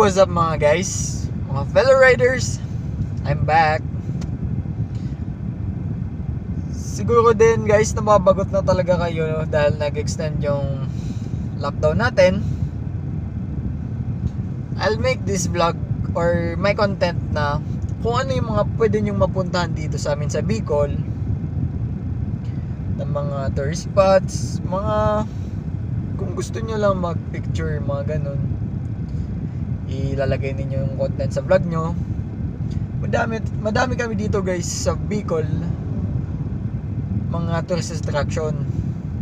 what's up mga guys? Mga fellow riders, I'm back. Siguro din guys, nababagot na talaga kayo dahil nag-extend yung lockdown natin. I'll make this vlog or my content na kung ano yung mga pwede nyong mapuntahan dito sa amin sa Bicol, ng mga tourist spots, mga kung gusto nyo lang mag-picture, mga ganun, ilalagay ninyo yung content sa vlog nyo. Madami kami dito guys sa Bicol, mga tourist attraction,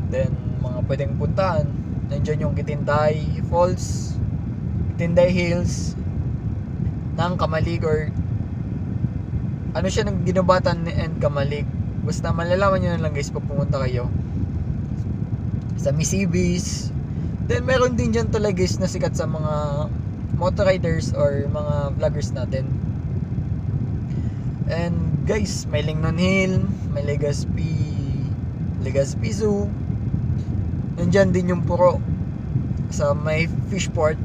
then mga pwedeng puntahan. Nandiyan yung Kitinday Falls, Kitinday Hills ng Kamalig, or ano siya, ng Ginubatan and Kamalig. Basta malalaman nyo na lang guys pag pumunta kayo sa Misibis. Then meron din dyan talaga guys na sikat sa mga motorriders or mga vloggers natin. And guys, may Lingnon Hill, may Legazpi Zoo. Nandyan din yung Puro sa may Fishport.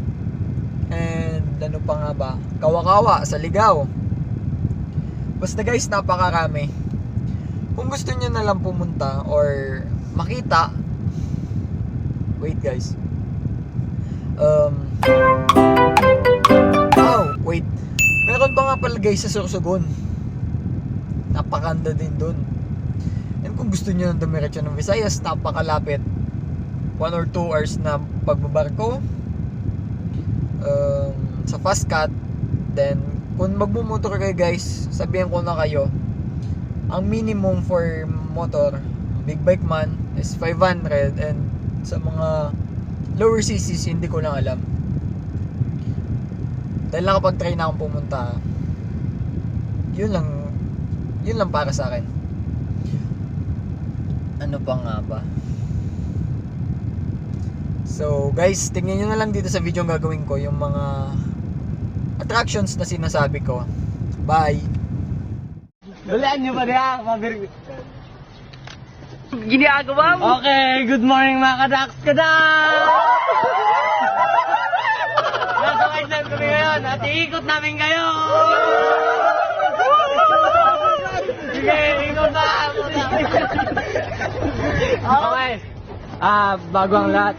And ano pa nga ba, Kawa-Kawa sa Ligao. Basta guys, napakarami. Kung gusto nyo na lang pumunta or makita, wait guys, wait, meron pa nga pala guys sa Sorsogon. Napakanda din dun. And kung gusto nyo ng dumiretso ng Visayas, napakalapit, 1 or 2 hours na pagbabarko sa Fastcat. Then kung magmumotor kayo guys, sabihan ko na kayo, ang minimum for motor, big bike man, is 500. And sa mga lower CCs, hindi ko lang alam. Dahil nakapag-try na akong pumunta, yun lang para sa akin. Ano pa nga ba? So guys, tingnan nyo na lang dito sa video ang gagawin ko, yung mga attractions na sinasabi ko. Bye! Dalaan nyo ba niya? Ginagawa mo? Okay, good morning mga kadaks! Nasa Quezon kami ngayon at iikot namin kayo! Sige, ikot na! Okay, bago ang lahat,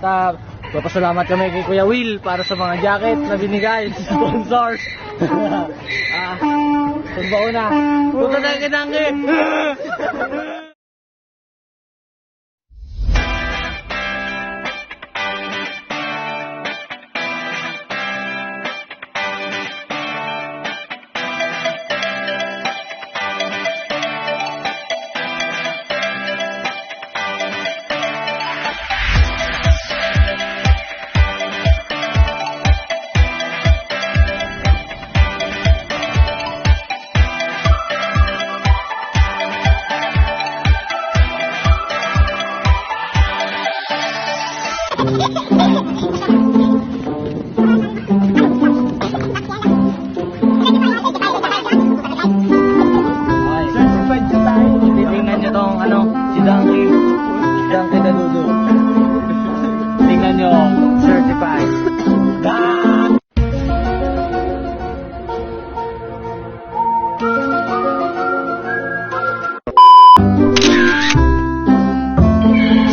papasalamat kami kay Kuya Will para sa mga jacket na binigay sa sponsors. Tumbaw na! Punta na ang kinanggi! Tingnan nyo tong si Donkey Daludo. Tingnan nyo, certified.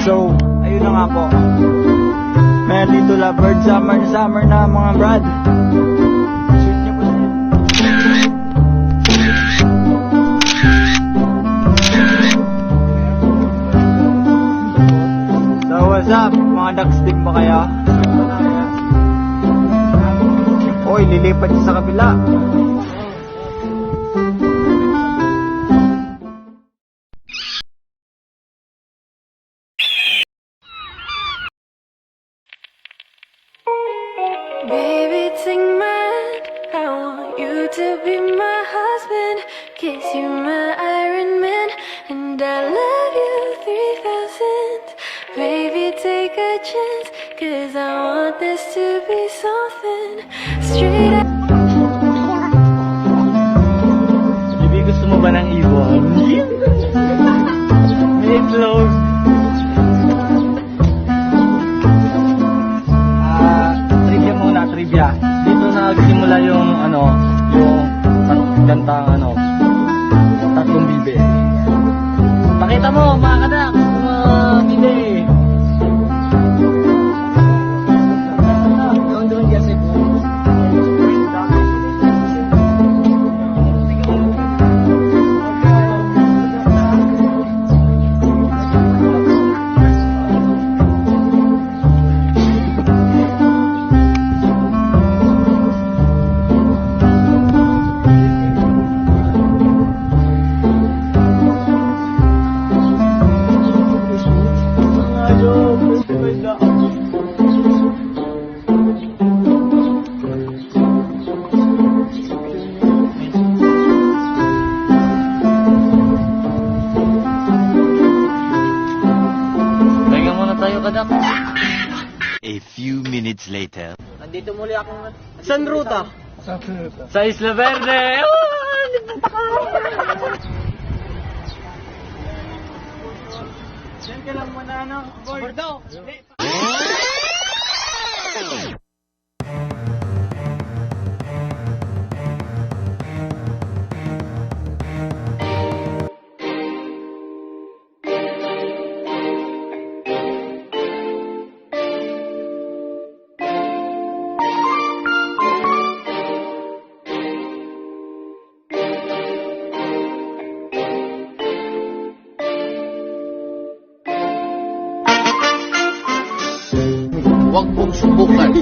So, ayun na nga po. Meron dito lovebird, summer na mga brad. Sweet niyo po siya. So, what's up? Mga duckstick ba kaya? Oy, lilipat siya sa kabila. Baby, take my hand, I want you to be my husband. Kiss you, my Iron Man, and I love you 3000. Baby, take a chance, 'cause I want this to be something straight up. Baby, gusto mo ba ng ibon? May close. Trivia muna, trivia. Dito nagsimula tayo kadam. A few minutes later. Nandito muli akong... San ruta? Sa Isla Verde. Diyan ka lang muna, ano? Bordo! Huwag mong subukan.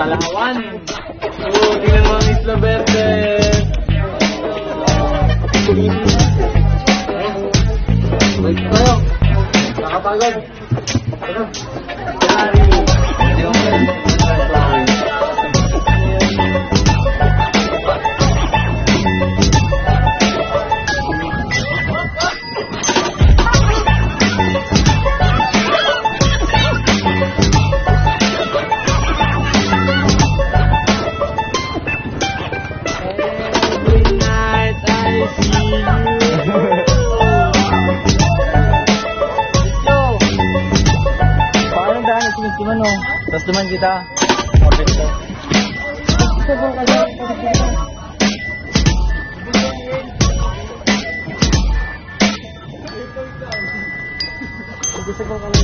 Palawan. Oo, tingnan mo ang Isla Verde. Wait tayo. Nakapagod. Ano? Sorry. Tapos naman kita. Orbit ko. Gusto ko kami.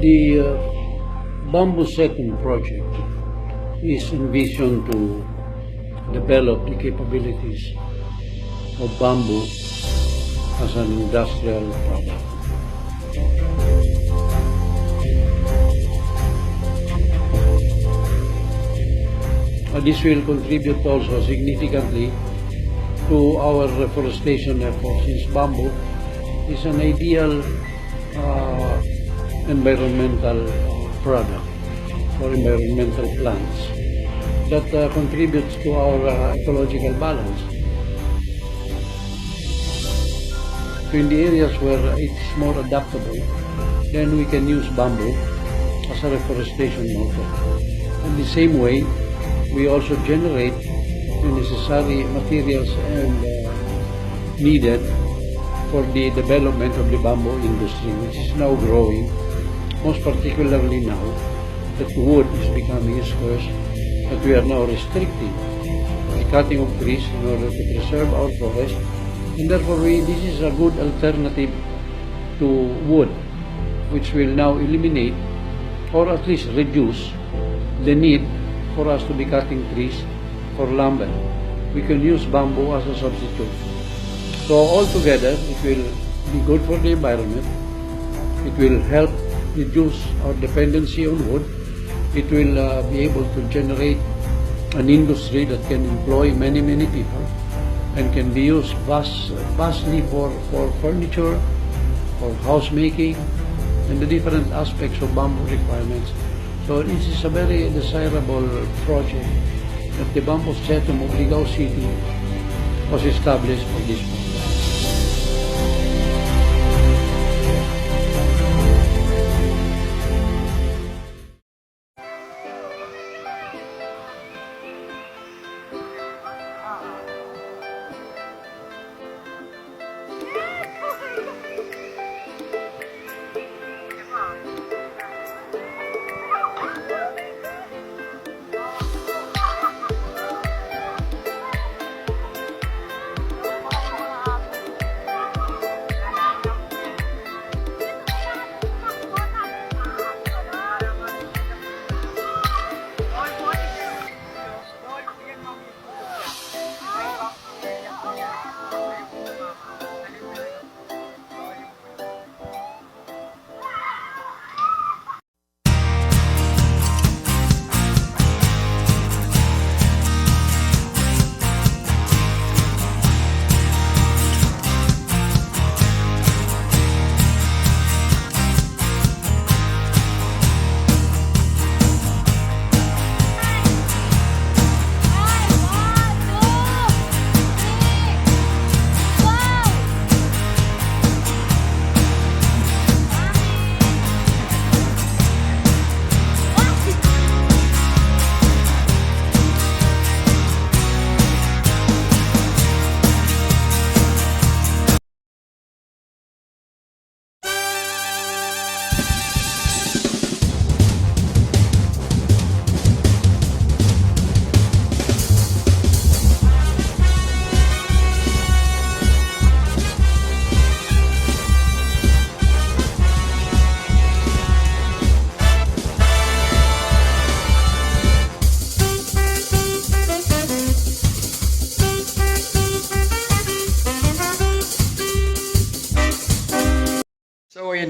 The Bamboo Second project is envisioned to develop the capabilities of bamboo as an industrial product. This will contribute also significantly to our reforestation efforts, since bamboo is an ideal environmental product for environmental plants that contributes to our ecological balance. So in the areas where it's more adaptable, then we can use bamboo as a reforestation method. In the same way, we also generate the necessary materials and needed for the development of the bamboo industry, which is now growing, most particularly now that wood is becoming scarce, that we are now restricting the cutting of trees in order to preserve our forest, and therefore this is a good alternative to wood, which will now eliminate or at least reduce the need for us to be cutting trees for lumber. We can use bamboo as a substitute. So altogether, it will be good for the environment. It will help reduce our dependency on wood. It will be able to generate an industry that can employ many people and can be used vastly for furniture, for housemaking, and the different aspects of bamboo requirements. So this is a very desirable project that the Bamboo Setum of Ligao City was established for this purpose.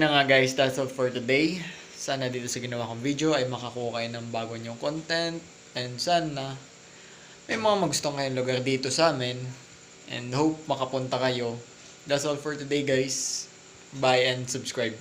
na nga guys, that's all for today. Sana dito sa ginawa kong video ay makakuha kayo ng bago nyong content. And sana may mga magustong kayong lugar dito sa amin. And hope makapunta kayo. That's all for today guys. Bye and subscribe.